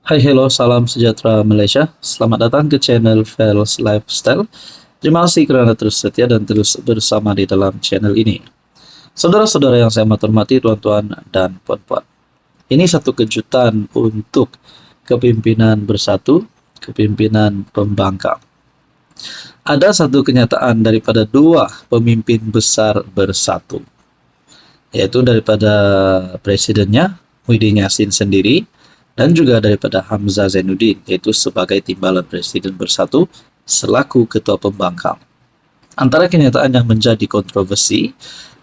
Hai, hello, salam sejahtera Malaysia. Selamat datang ke channel Fels Lifestyle. Terima kasih kerana terus setia dan terus bersama di dalam channel ini. Saudara-saudara yang saya hormati, tuan-tuan dan puan-puan. Ini satu kejutan untuk kepimpinan bersatu, kepimpinan pembangkang. Ada satu kenyataan daripada dua pemimpin besar bersatu, yaitu daripada presidennya Muhyiddin Yassin sendiri dan juga daripada Hamzah Zainuddin, yaitu sebagai timbalan presiden bersatu selaku ketua pembangkang. Antara kenyataan yang menjadi kontroversi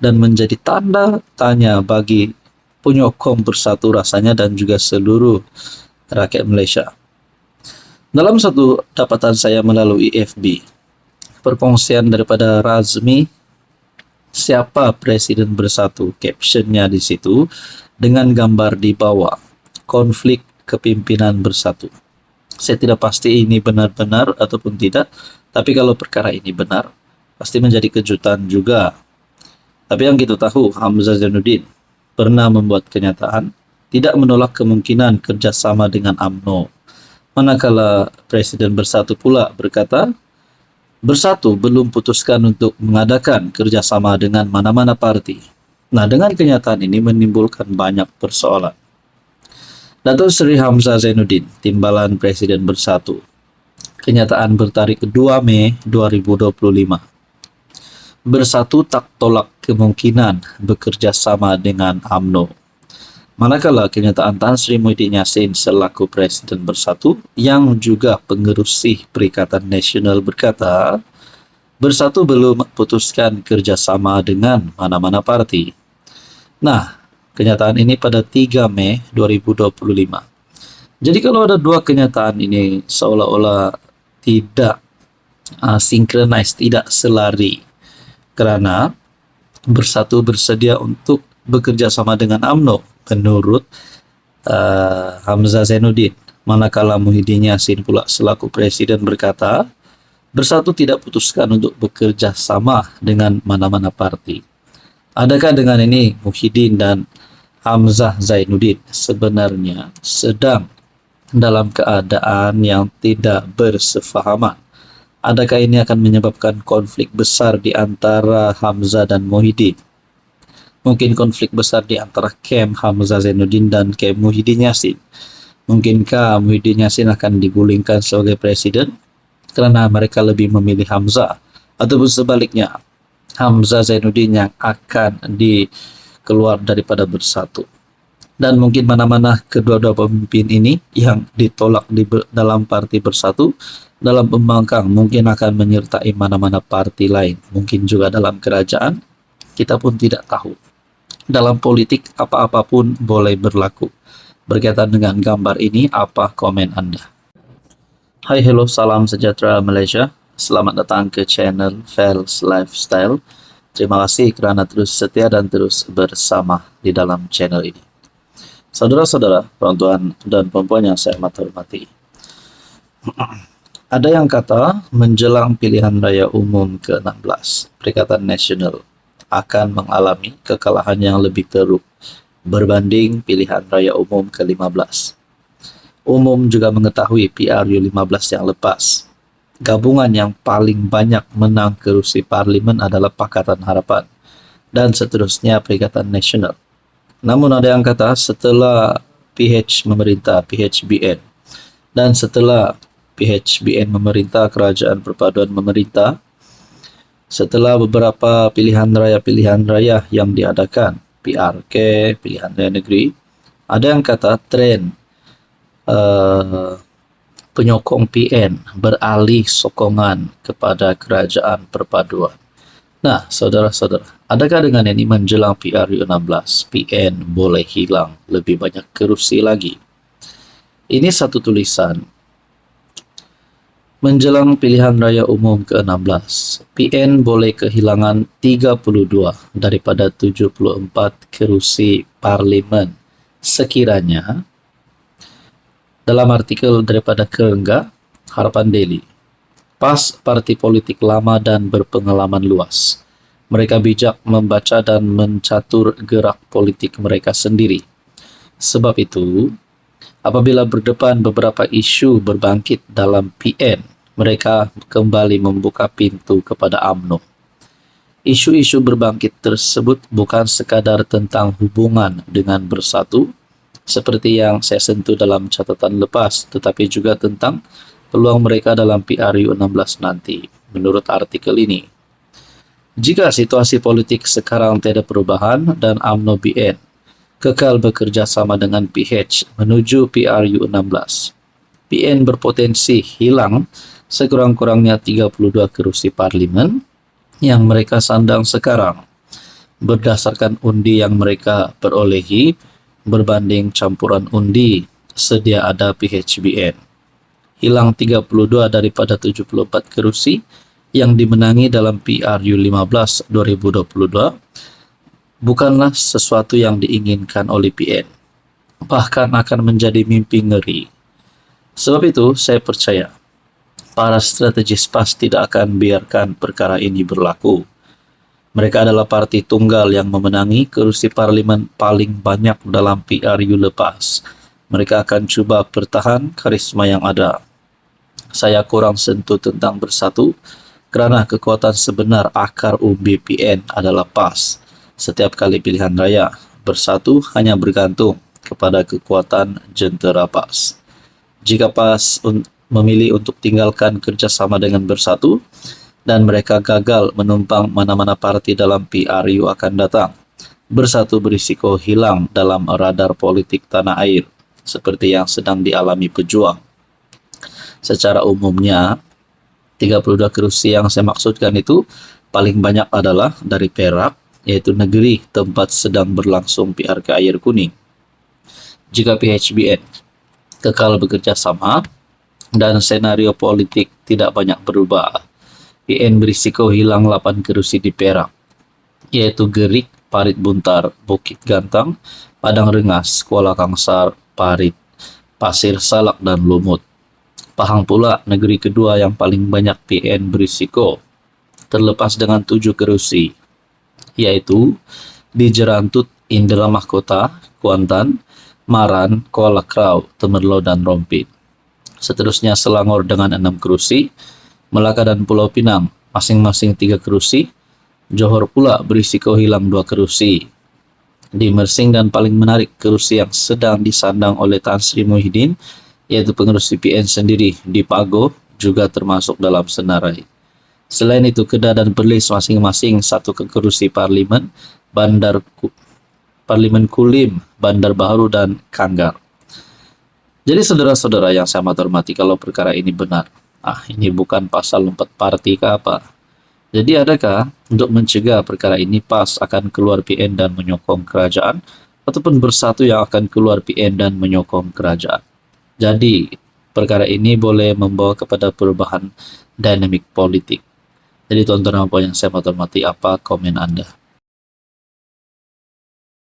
dan menjadi tanda tanya bagi penyokong bersatu rasanya dan juga seluruh rakyat Malaysia. Dalam satu dapatan saya melalui FB, perkongsian daripada Razmi, siapa presiden bersatu, captionnya di situ dengan gambar di bawah, konflik kepimpinan bersatu. Saya tidak pasti ini benar-benar ataupun tidak, tapi kalau perkara ini benar, pasti menjadi kejutan juga. Tapi yang kita tahu, Hamzah Zainuddin pernah membuat kenyataan tidak menolak kemungkinan kerjasama dengan UMNO. Manakala Presiden Bersatu pula berkata, Bersatu belum putuskan untuk mengadakan kerjasama dengan mana-mana parti. Nah, dengan kenyataan ini menimbulkan banyak persoalan. Datuk Seri Hamzah Zainuddin, Timbalan Presiden Bersatu. Kenyataan bertarikh 2 Mei 2025. Bersatu tak tolak kemungkinan bekerja sama dengan UMNO. Manakala kenyataan Tan Sri Muhyiddin Yassin selaku Presiden Bersatu yang juga pengerusi Perikatan Nasional berkata, Bersatu belum putuskan kerjasama dengan mana-mana parti. Nah, kenyataan ini pada 3 Mei 2025. Jadi kalau ada dua kenyataan ini seolah-olah tidak sinkronis, tidak selari, kerana Bersatu bersedia untuk bekerja sama dengan UMNO menurut Hamzah Zainuddin. Manakala Muhyiddin Yassin pula selaku presiden berkata, Bersatu tidak putuskan untuk bekerja sama dengan mana-mana parti. Adakah dengan ini Muhyiddin dan Hamzah Zainuddin sebenarnya sedang dalam keadaan yang tidak bersefahaman? Adakah ini akan menyebabkan konflik besar di antara Hamzah dan Muhyiddin? Mungkin konflik besar di antara kem Hamzah Zainuddin dan kem Muhyiddin Yassin. Mungkinkah Muhyiddin Yassin akan digulingkan sebagai presiden kerana mereka lebih memilih Hamzah, ataupun sebaliknya Hamzah Zainuddin yang akan dikeluar daripada Bersatu? Dan mungkin mana-mana kedua-dua pemimpin ini yang ditolak di dalam parti Bersatu, dalam pembangkang mungkin akan menyertai mana-mana parti lain, mungkin juga dalam kerajaan, kita pun tidak tahu. Dalam politik, apa-apapun boleh berlaku. Berkaitan dengan gambar ini, apa komen Anda? Hai, hello, salam sejahtera Malaysia. Selamat datang ke channel Fels Lifestyle. Terima kasih kerana terus setia dan terus bersama di dalam channel ini. Saudara-saudara, tuan-tuan dan puan-puan yang saya hormati. Ada yang kata menjelang pilihan raya umum ke-16, Perikatan Nasional akan mengalami kekalahan yang lebih teruk berbanding pilihan raya umum ke-15. Umum juga mengetahui PRU15 yang lepas, gabungan yang paling banyak menang kerusi parlimen adalah Pakatan Harapan dan seterusnya Perikatan Nasional. Namun ada yang kata setelah PH memerintah PHBN dan setelah PHBN memerintah Kerajaan Perpaduan memerintah, setelah beberapa pilihan raya yang diadakan, PRK, pilihan raya negeri, ada yang kata tren penyokong PN beralih sokongan kepada Kerajaan Perpaduan. Nah, saudara-saudara, adakah dengan ini menjelang PRU16, PN boleh hilang lebih banyak kerusi lagi? Ini satu tulisan. Menjelang pilihan raya umum ke-16, PN boleh kehilangan 32 daripada 74 kerusi parlimen sekiranya, dalam artikel daripada Kerengga, Harapan Daily, PAS parti politik lama dan berpengalaman luas. Mereka bijak membaca dan mencatur gerak politik mereka sendiri. Sebab itu, Apabila berdepan beberapa isu berbangkit dalam PN, mereka kembali membuka pintu kepada UMNO. Isu-isu berbangkit tersebut bukan sekadar tentang hubungan dengan Bersatu, seperti yang saya sentuh dalam catatan lepas, tetapi juga tentang peluang mereka dalam PRU 16 nanti, menurut artikel ini. Jika situasi politik sekarang tidak perubahan dan UMNO BN kekal bekerja sama dengan PH menuju PRU 16, PN berpotensi hilang sekurang-kurangnya 32 kursi parlimen yang mereka sandang sekarang berdasarkan undi yang mereka perolehi berbanding campuran undi sedia ada PHBN. Hilang 32 daripada 74 kursi yang dimenangi dalam PRU 15 2022 bukanlah sesuatu yang diinginkan oleh PN, bahkan akan menjadi mimpi ngeri. Sebab itu, saya percaya para strategis PAS tidak akan biarkan perkara ini berlaku. Mereka adalah parti tunggal yang memenangi kursi parlimen paling banyak dalam PRU lepas. Mereka akan cuba pertahan karisma yang ada. Saya kurang sentuh tentang Bersatu kerana kekuatan sebenar akar umbi PN adalah PAS. Setiap kali pilihan raya, Bersatu hanya bergantung kepada kekuatan jentera PAS. Jika PAS memilih untuk tinggalkan kerjasama dengan Bersatu dan mereka gagal menumpang mana-mana parti dalam PRU akan datang, Bersatu berisiko hilang dalam radar politik tanah air seperti yang sedang dialami pejuang. Secara umumnya, 32 kursi yang saya maksudkan itu paling banyak adalah dari Perak, yaitu negeri tempat sedang berlangsung PRK Air Kuning. Jika PHBN kekal bekerja sama dan senario politik tidak banyak berubah, PN berisiko hilang 8 kursi di Perak, yaitu Gerik, Parit Buntar, Bukit Gantang, Padang Rengas, Kuala Kangsar, Parit, Pasir Salak, dan Lumut. Pahang pula negeri kedua yang paling banyak PN berisiko, terlepas dengan 7 kursi, yaitu di Jerantut, Indra Mahkota, Kuantan, Maran, Kuala Krau, Temerloh, dan Rompin. Seterusnya Selangor dengan 6 kursi, Melaka dan Pulau Pinang masing-masing 3 kursi, Johor pula berisiko hilang 2 kursi. Di Mersing dan paling menarik kursi yang sedang disandang oleh Tan Sri Muhyiddin, yaitu pengurus PN sendiri di Pago, juga termasuk dalam senarai. Selain itu, Kedah dan Perlis masing-masing 1 kursi parlimen, Parlimen Kulim, Bandar Baharu, dan Kanggar. Jadi saudara-saudara yang saya hormati, kalau perkara ini benar, ini bukan pasal lompat parti ke apa. Jadi adakah untuk mencegah perkara ini PAS akan keluar PN dan menyokong kerajaan, ataupun Bersatu yang akan keluar PN dan menyokong kerajaan? Jadi perkara ini boleh membawa kepada perubahan dinamik politik. Jadi tuan-tuan dan puan yang saya hormati, apa komen Anda?